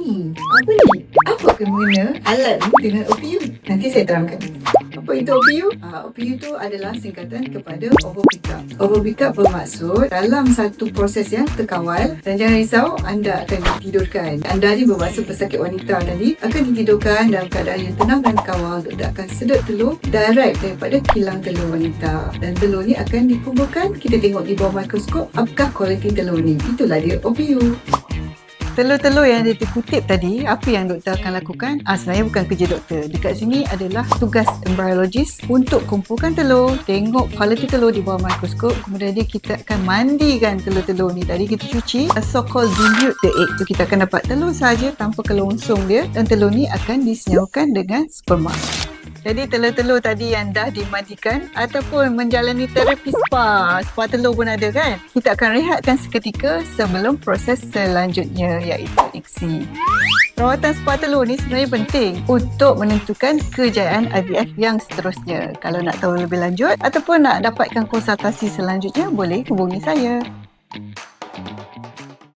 Apa ni? Apa kena alat ni dengan OPU? Nanti saya terangkan. Apa itu OPU? OPU itu adalah singkatan kepada over pickup. Over pickup bermaksud dalam satu proses yang terkawal, dan jangan risau, anda akan ditidurkan. Anda ni bermaksud pesakit wanita tadi akan ditidurkan dalam keadaan yang tenang dan kawal. Doktor akan sedut telur direct daripada kilang telur wanita, dan telur ni akan dikumpulkan. Kita tengok di bawah mikroskop apakah kualiti telur ni. Itulah dia OPU. Telur-telur yang dikutip tadi, apa yang doktor akan lakukan? Sebenarnya bukan kerja doktor. Dekat sini adalah tugas embryologist untuk kumpulkan telur, tengok kualiti telur di bawah mikroskop, kemudian kita akan mandikan telur-telur ni. Tadi kita cuci, so-called dilute the egg. So, kita akan dapat telur saja tanpa kelongsong dia, dan telur ni akan disenyawakan dengan sperma. Jadi telur-telur tadi yang dah dimandikan ataupun menjalani terapi spa telur pun ada kan? Kita akan rehatkan seketika sebelum proses selanjutnya, iaitu ICSI. Perawatan spa telur ni sebenarnya penting untuk menentukan kejayaan IVF yang seterusnya. Kalau nak tahu lebih lanjut ataupun nak dapatkan konsultasi selanjutnya, boleh hubungi saya.